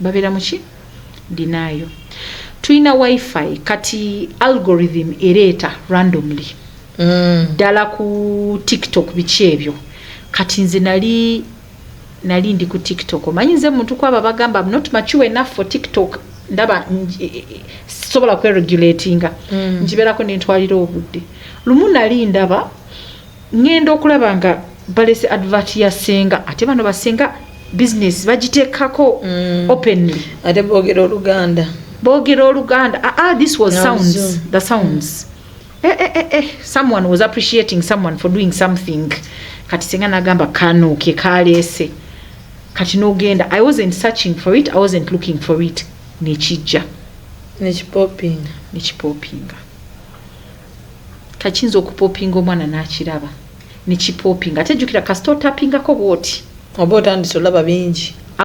babera muki dinayo. Tuina wifi kati algorithm ereta randomly dala ku TikTok bichebyo kati nze nali ndi ku TikTok omanyi nze muntu kwaba bagamba I'm not mature enough for TikTok ndaba sobola kwe regulatinga njiberako nentwalira obudde lumu nali ndaba ngenda okulaba nga balese advert ya Senga ate bano basenga business bagitekako openly ate bogero Luganda this was sounds the sounds someone was appreciating someone for doing something kati Senga nagamba kano ke kalese kati nogenda I wasn't searching for it, I wasn't looking for it, nechijja nechipopinga kachinzo okupopinga omwana nakiraba nechipopinga tejukira kasito tapinga ko bwoti obota ndisolaba bingi